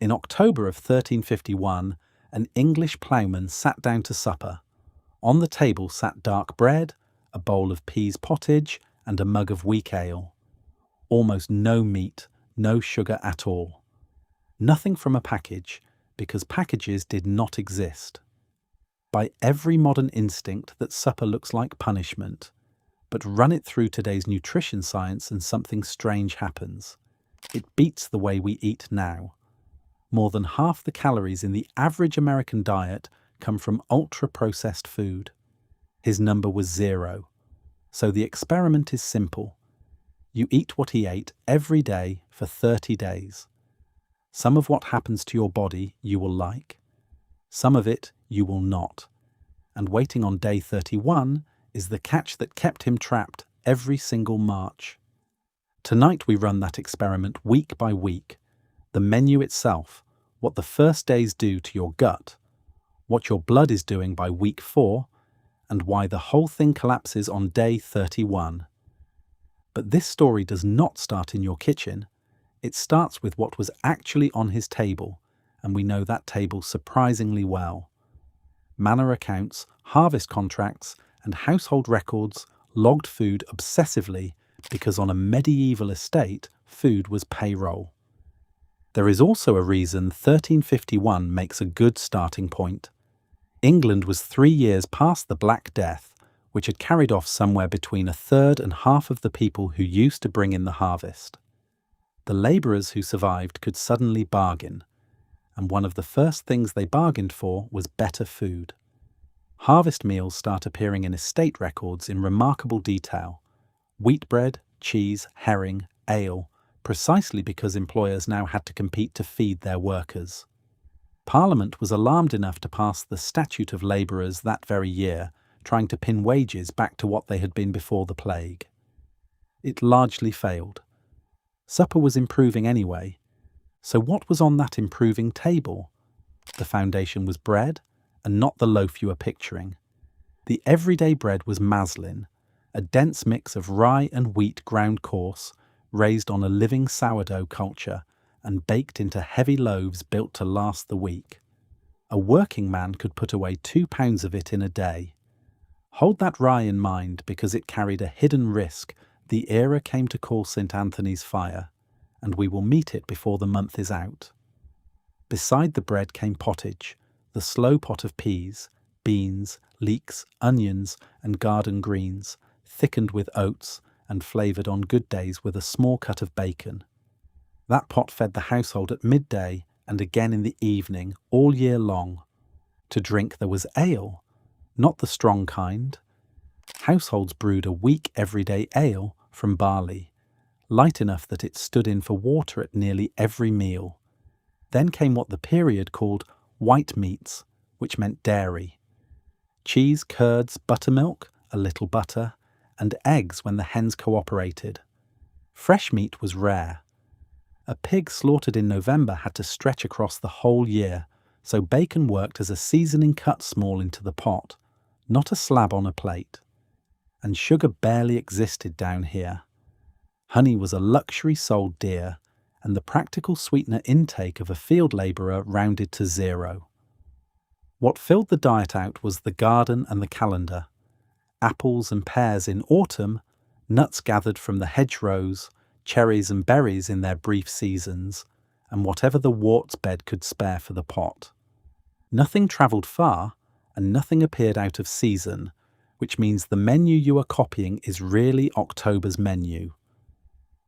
In October of 1351, an English plowman sat down to supper. On the table sat dark bread, a bowl of pease pottage, and a mug of weak ale. Almost no meat, no sugar at all. Nothing from a package, because packages did not exist. By every modern instinct, that supper looks like punishment. But run it through today's nutrition science and something strange happens. It beats the way we eat now. More than half the calories in the average American diet come from ultra-processed food. His number was 0. So the experiment is simple. You eat what he ate every day for 30 days. Some of what happens to your body you will like. Some of it you will not. And waiting on day 31 is the catch that kept him trapped every single March. Tonight we run that experiment week by week. The menu itself, what the first days do to your gut, what your blood is doing by week 4, and why the whole thing collapses on day 31. But this story does not start in your kitchen. It starts with what was actually on his table, and we know that table surprisingly well. Manor accounts, harvest contracts, and household records logged food obsessively because on a medieval estate, food was payroll. There is also a reason 1351 makes a good starting point. England was 3 years past the Black Death, which had carried off somewhere between a third and half of the people who used to bring in the harvest. The labourers who survived could suddenly bargain, and one of the first things they bargained for was better food. Harvest meals start appearing in estate records in remarkable detail. Wheat bread, cheese, herring, ale, precisely because employers now had to compete to feed their workers. Parliament was alarmed enough to pass the Statute of Labourers that very year, trying to pin wages back to what they had been before the plague. It largely failed. Supper was improving anyway. So what was on that improving table? The foundation was bread, and not the loaf you are picturing. The everyday bread was maslin, a dense mix of rye and wheat ground coarse, raised on a living sourdough culture, and baked into heavy loaves built to last the week. A working man could put away 2 pounds of it in a day. Hold that rye in mind because it carried a hidden risk the era came to call St. Anthony's fire, and we will meet it before the month is out. Beside the bread came pottage, the slow pot of peas, beans, leeks, onions, and garden greens, thickened with oats and flavoured on good days with a small cut of bacon. That pot fed the household at midday and again in the evening, all year long. To drink there was ale, not the strong kind. Households brewed a weak everyday ale from barley, light enough that it stood in for water at nearly every meal. Then came what the period called white meats, which meant dairy. Cheese, curds, buttermilk, a little butter, and eggs when the hens cooperated. Fresh meat was rare. A pig slaughtered in November had to stretch across the whole year, so bacon worked as a seasoning cut small into the pot, not a slab on a plate. And sugar barely existed down here. Honey was a luxury sold dear, and the practical sweetener intake of a field labourer rounded to 0. What filled the diet out was the garden and the calendar. Apples and pears in autumn, nuts gathered from the hedgerows, cherries and berries in their brief seasons, and whatever the wart's bed could spare for the pot. Nothing travelled far, and nothing appeared out of season, which means the menu you are copying is really October's menu.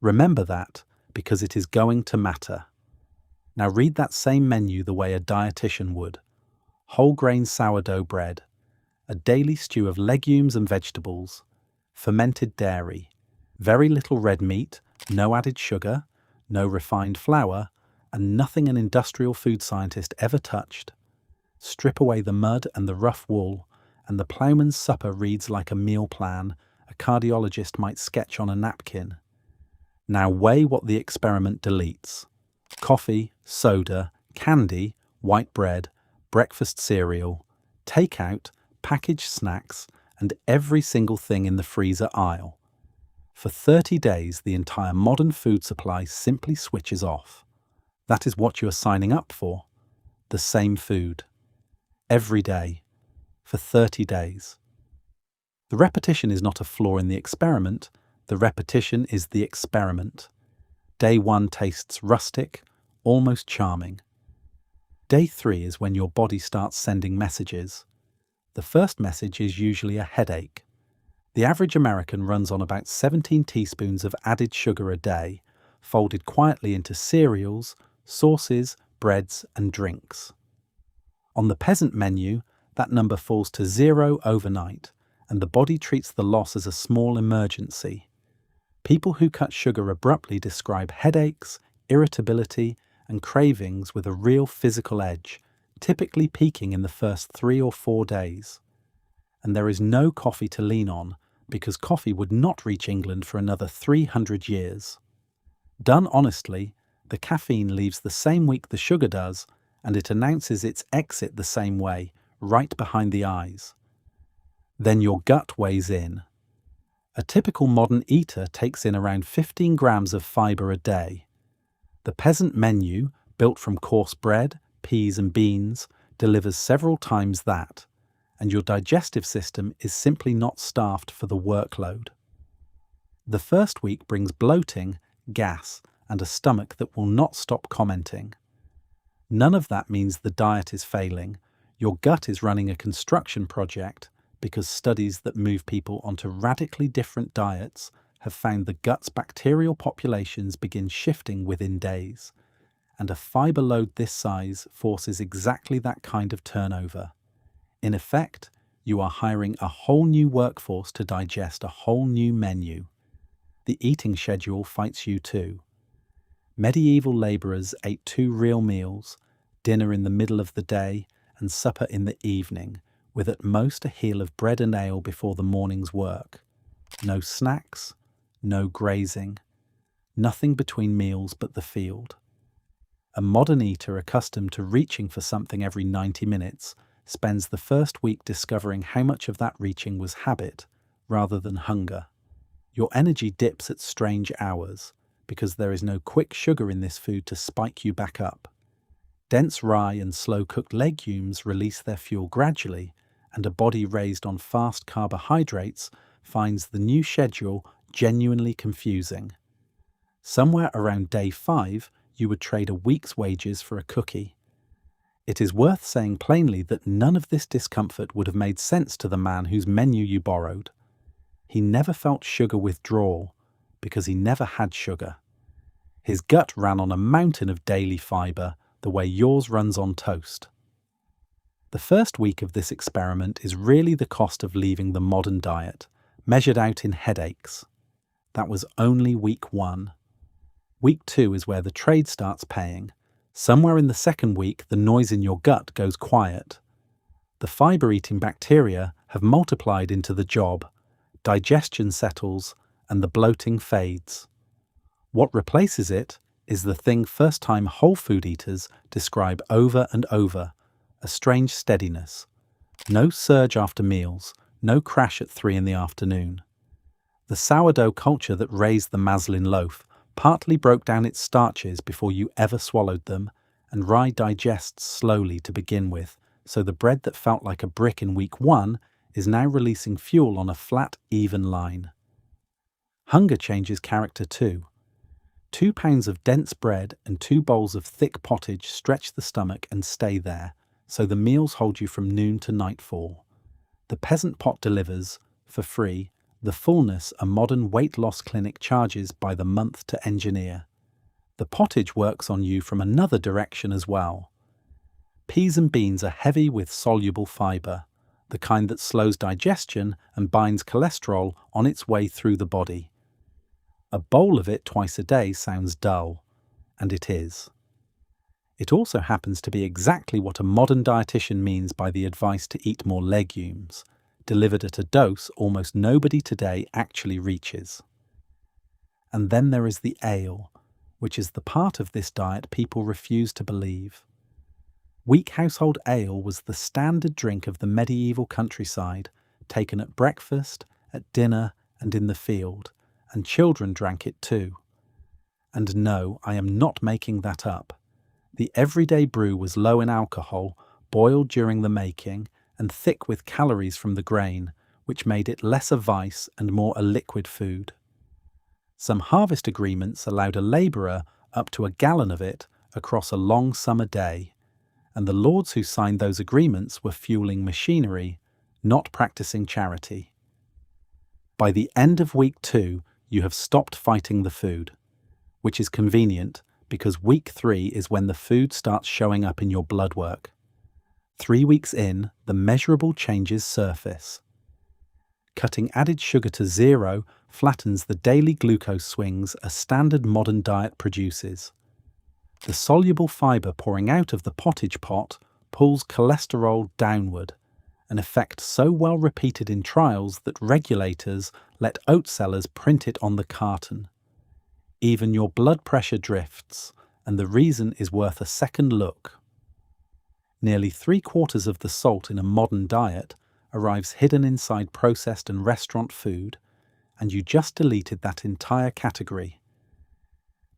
Remember that, because it is going to matter. Now read that same menu the way a dietitian would. Whole grain sourdough bread, a daily stew of legumes and vegetables, fermented dairy, very little red meat, no added sugar, no refined flour, and nothing an industrial food scientist ever touched. Strip away the mud and the rough wool, and the ploughman's supper reads like a meal plan a cardiologist might sketch on a napkin. Now weigh what the experiment deletes. Coffee, soda, candy, white bread, breakfast cereal, takeout, packaged snacks, and every single thing in the freezer aisle. For 30 days, the entire modern food supply simply switches off. That is what you are signing up for. The same food. Every day. For 30 days. The repetition is not a flaw in the experiment. The repetition is the experiment. Day 1 tastes rustic, almost charming. Day 3 is when your body starts sending messages. The first message is usually a headache. The average American runs on about 17 teaspoons of added sugar a day, folded quietly into cereals, sauces, breads, and drinks. On the Peasant menu, that number falls to 0 overnight, and the body treats the loss as a small emergency. People who cut sugar abruptly describe headaches, irritability, and cravings with a real physical edge, typically peaking in the first 3 or 4 days. And there is no coffee to lean on, because coffee would not reach England for another 300 years. Done honestly, the caffeine leaves the same week the sugar does, and it announces its exit the same way, right behind the eyes. Then your gut weighs in. A typical modern eater takes in around 15 grams of fibre a day. The Peasant menu, built from coarse bread, peas and beans, delivers several times that, and your digestive system is simply not staffed for the workload. The first week brings bloating, gas, and a stomach that will not stop commenting. None of that means the diet is failing. Your gut is running a construction project, because studies that move people onto radically different diets have found the gut's bacterial populations begin shifting within days, and a fibre load this size forces exactly that kind of turnover. In effect, you are hiring a whole new workforce to digest a whole new menu. The eating schedule fights you too. Medieval labourers ate 2 real meals, dinner in the middle of the day and supper in the evening, with at most a heel of bread and ale before the morning's work. No snacks, no grazing, nothing between meals but the field. A modern eater accustomed to reaching for something every 90 minutes spends the first week discovering how much of that reaching was habit rather than hunger. Your energy dips at strange hours because there is no quick sugar in this food to spike you back up. Dense rye and slow-cooked legumes release their fuel gradually, and a body raised on fast carbohydrates finds the new schedule genuinely confusing. Somewhere around day 5, you would trade a week's wages for a cookie. It is worth saying plainly that none of this discomfort would have made sense to the man whose menu you borrowed. He never felt sugar withdrawal because he never had sugar. His gut ran on a mountain of daily fibre the way yours runs on toast. The first week of this experiment is really the cost of leaving the modern diet, measured out in headaches. That was only week 1. Week 2 is where the trade starts paying. Somewhere in the second week, the noise in your gut goes quiet. The fibre-eating bacteria have multiplied into the job, digestion settles, and the bloating fades. What replaces it is the thing first-time whole food eaters describe over and over, a strange steadiness. No surge after meals, no crash at 3 in the afternoon. The sourdough culture that raised the Maslin loaf partly broke down its starches before you ever swallowed them, and rye digests slowly to begin with, so the bread that felt like a brick in week 1 is now releasing fuel on a flat, even line. Hunger changes character too. 2 pounds of dense bread and 2 bowls of thick pottage stretch the stomach and stay there, so the meals hold you from noon to nightfall. The Peasant pot delivers, for free, the fullness a modern weight loss clinic charges by the month to engineer. The pottage works on you from another direction as well. Peas and beans are heavy with soluble fibre, the kind that slows digestion and binds cholesterol on its way through the body. A bowl of it twice a day sounds dull, and it is. It also happens to be exactly what a modern dietitian means by the advice to eat more legumes, delivered at a dose almost nobody today actually reaches. And then there is the ale, which is the part of this diet people refuse to believe. Weak household ale was the standard drink of the medieval countryside, taken at breakfast, at dinner, and in the field, and children drank it too. And no, I am not making that up. The everyday brew was low in alcohol, boiled during the making, and thick with calories from the grain, which made it less a vice and more a liquid food. Some harvest agreements allowed a labourer up to a gallon of it across a long summer day, and the lords who signed those agreements were fueling machinery, not practicing charity. By the end of week 2, you have stopped fighting the food, which is convenient because week 3 is when the food starts showing up in your blood work. 3 weeks in, the measurable changes surface. Cutting added sugar to 0 flattens the daily glucose swings a standard modern diet produces. The soluble fibre pouring out of the pottage pot pulls cholesterol downward, an effect so well repeated in trials that regulators let oat sellers print it on the carton. Even your blood pressure drifts, and the reason is worth a second look. Nearly 3/4 of the salt in a modern diet arrives hidden inside processed and restaurant food, and you just deleted that entire category.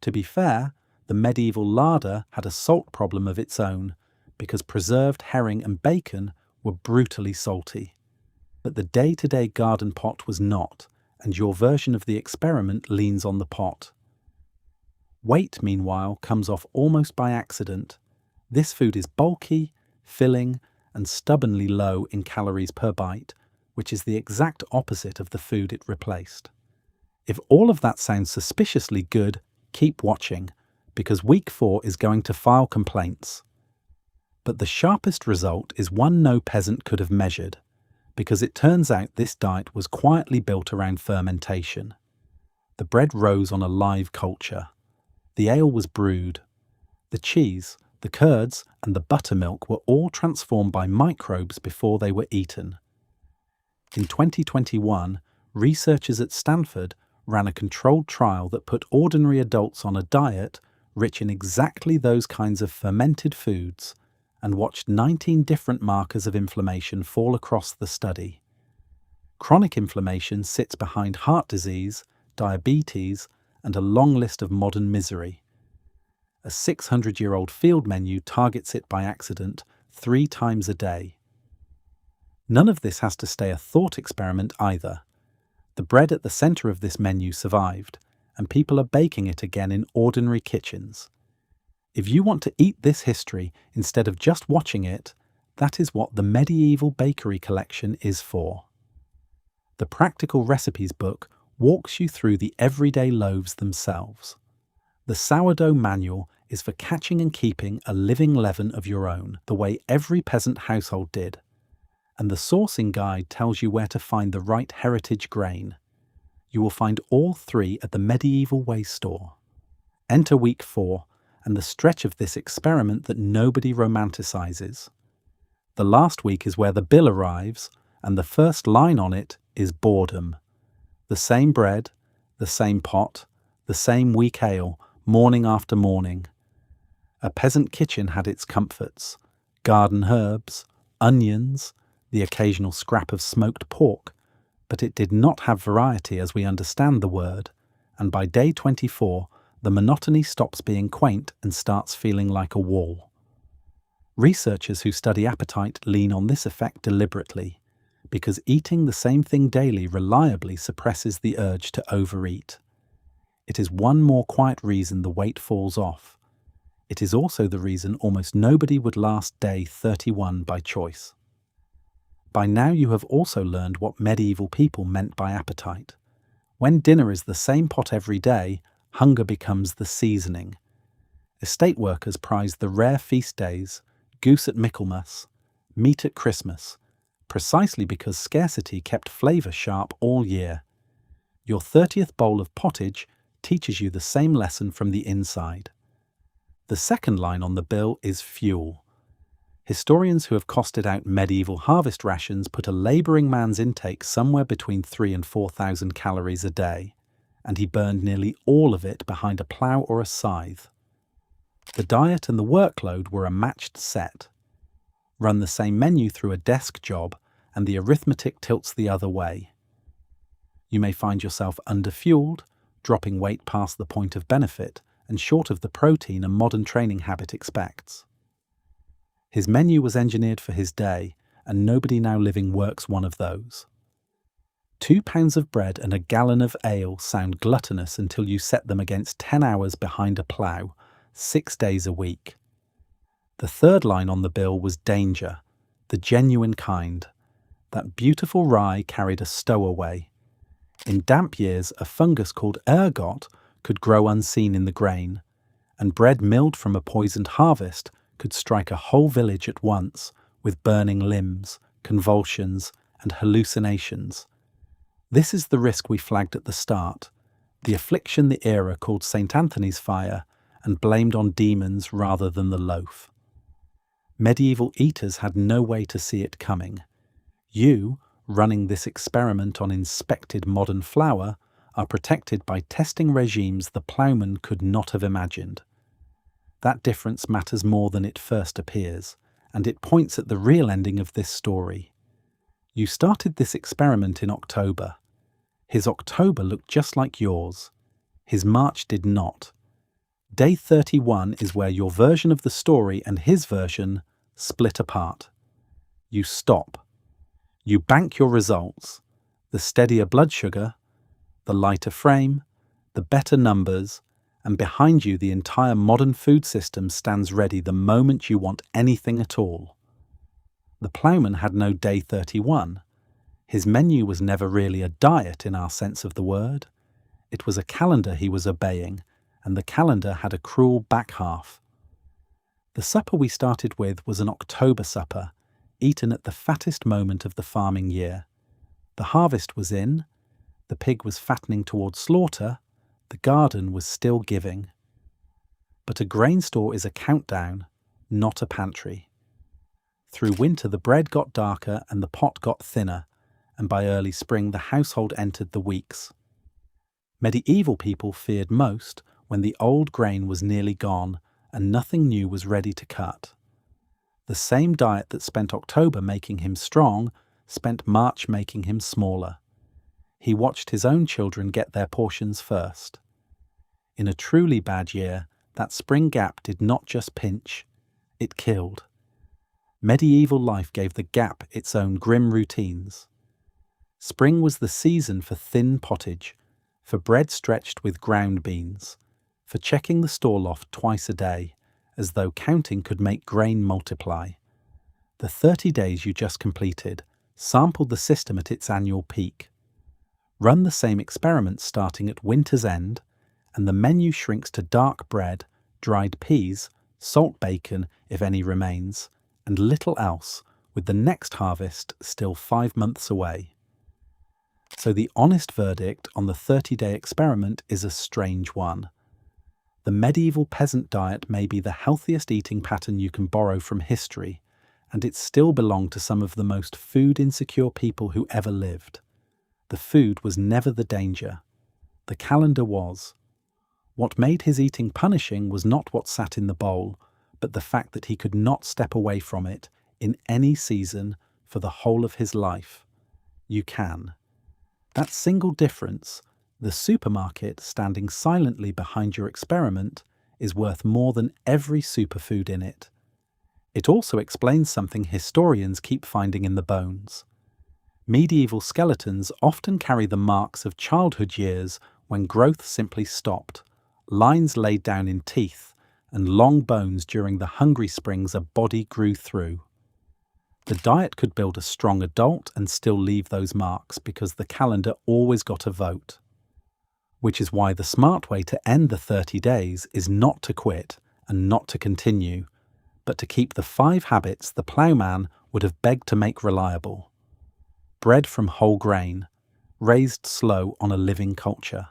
To be fair, the medieval larder had a salt problem of its own, because preserved herring and bacon were brutally salty. But the day-to-day garden pot was not, and your version of the experiment leans on the pot. Weight, meanwhile, comes off almost by accident. This food is bulky, filling, and stubbornly low in calories per bite, which is the exact opposite of the food it replaced. If all of that sounds suspiciously good, keep watching, because week 4 is going to file complaints. But the sharpest result is one no peasant could have measured, because it turns out this diet was quietly built around fermentation. The bread rose on a live culture. The ale was brewed. The cheese, the curds, and the buttermilk were all transformed by microbes before they were eaten. In 2021, researchers at Stanford ran a controlled trial that put ordinary adults on a diet rich in exactly those kinds of fermented foods and watched 19 different markers of inflammation fall across the study. Chronic inflammation sits behind heart disease, diabetes, and a long list of modern misery. A 600-year-old field menu targets it by accident 3 times a day. None of this has to stay a thought experiment either. The bread at the centre of this menu survived, and people are baking it again in ordinary kitchens. If you want to eat this history instead of just watching it, that is what the Medieval Bakery Collection is for. The Practical Recipes book walks you through the everyday loaves themselves. The Sourdough Manual is for catching and keeping a living leaven of your own, the way every peasant household did. And the Sourcing Guide tells you where to find the right heritage grain. You will find all 3 at the Medieval Way store. Enter week 4 and the stretch of this experiment that nobody romanticizes. The last week is where the bill arrives, and the first line on it is boredom. The same bread, the same pot, the same weak ale, morning after morning. A peasant kitchen had its comforts: garden herbs, onions, the occasional scrap of smoked pork, but it did not have variety as we understand the word, and by day 24, the monotony stops being quaint and starts feeling like a wall. Researchers who study appetite lean on this effect deliberately, because eating the same thing daily reliably suppresses the urge to overeat. It is one more quiet reason the weight falls off. It is also the reason almost nobody would last day 31 by choice. By now you have also learned what medieval people meant by appetite. When dinner is the same pot every day, hunger becomes the seasoning. Estate workers prized the rare feast days, goose at Michaelmas, meat at Christmas, precisely because scarcity kept flavour sharp all year. Your 30th bowl of pottage teaches you the same lesson from the inside. The second line on the bill is fuel. Historians who have costed out medieval harvest rations put a labouring man's intake somewhere between 3,000 and 4,000 calories a day, and he burned nearly all of it behind a plough or a scythe. The diet and the workload were a matched set. Run the same menu through a desk job, and the arithmetic tilts the other way. You may find yourself underfueled, dropping weight past the point of benefit, and short of the protein a modern training habit expects. His menu was engineered for his day, and nobody now living works one of those. 2 pounds of bread and a gallon of ale sound gluttonous until you set them against 10 hours behind a plough, 6 days a week. The third line on the bill was danger, the genuine kind. That beautiful rye carried a stowaway. In damp years, a fungus called ergot could grow unseen in the grain, and bread milled from a poisoned harvest could strike a whole village at once with burning limbs, convulsions, and hallucinations. This is the risk we flagged at the start, the affliction the era called St. Anthony's fire and blamed on demons rather than the loaf. Medieval eaters had no way to see it coming. You, running this experiment on inspected modern flour, are protected by testing regimes the plowman could not have imagined. That difference matters more than it first appears, and it points at the real ending of this story. You started this experiment in October. His October looked just like yours. His March did not. Day 31 is where your version of the story and his version split apart. You stop. You bank your results. The steadier blood sugar, the lighter frame, the better numbers, and behind you the entire modern food system stands ready the moment you want anything at all. The ploughman had no day 31. His menu was never really a diet in our sense of the word. It was a calendar he was obeying, and the calendar had a cruel back half. The supper we started with was an October supper, eaten at the fattest moment of the farming year. The harvest was in, the pig was fattening towards slaughter, the garden was still giving. But a grain store is a countdown, not a pantry. Through winter the bread got darker and the pot got thinner, and by early spring the household entered the weeks. Medieval people feared most when the old grain was nearly gone and nothing new was ready to cut. The same diet that spent October making him strong spent March making him smaller. He watched his own children get their portions first. In a truly bad year, that spring gap did not just pinch, it killed. Medieval life gave the gap its own grim routines. Spring was the season for thin pottage, for bread stretched with ground beans, for checking the store loft twice a day, as though counting could make grain multiply. The 30 days you just completed sampled the system at its annual peak. Run the same experiment starting at winter's end, and the menu shrinks to dark bread, dried peas, salt bacon if any remains, and little else, with the next harvest still 5 months away. So the honest verdict on the 30-day experiment is a strange one. The medieval peasant diet may be the healthiest eating pattern you can borrow from history, and it still belonged to some of the most food-insecure people who ever lived. The food was never the danger. The calendar was. What made his eating punishing was not what sat in the bowl, but the fact that he could not step away from it in any season for the whole of his life. You can. That single difference, the supermarket standing silently behind your experiment, is worth more than every superfood in it. It also explains something historians keep finding in the bones. Medieval skeletons often carry the marks of childhood years when growth simply stopped, lines laid down in teeth, and long bones during the hungry springs a body grew through. The diet could build a strong adult and still leave those marks because the calendar always got a vote. Which is why the smart way to end the 30 days is not to quit and not to continue, but to keep the 5 habits the ploughman would have begged to make reliable. Bread from whole grain, raised slow on a living culture.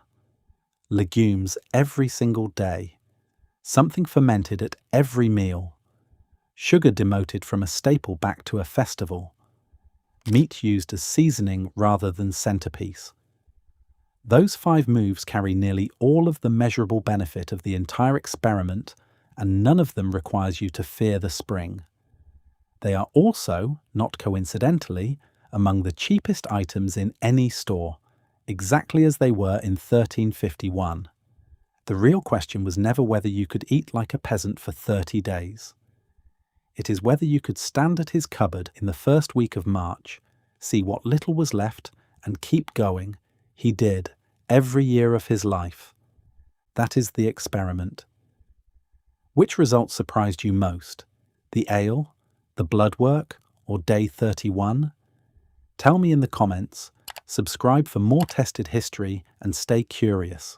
Legumes every single day. Something fermented at every meal. Sugar demoted from a staple back to a festival. Meat used as seasoning rather than centerpiece. Those 5 moves carry nearly all of the measurable benefit of the entire experiment, and none of them requires you to fear the spring. They are also, not coincidentally, among the cheapest items in any store, exactly as they were in 1351. The real question was never whether you could eat like a peasant for 30 days. It is whether you could stand at his cupboard in the first week of March, see what little was left, and keep going. He did, every year of his life. That is the experiment. Which result surprised you most? The ale, the blood work, or day 31? Tell me in the comments. Subscribe for more tested history and stay curious.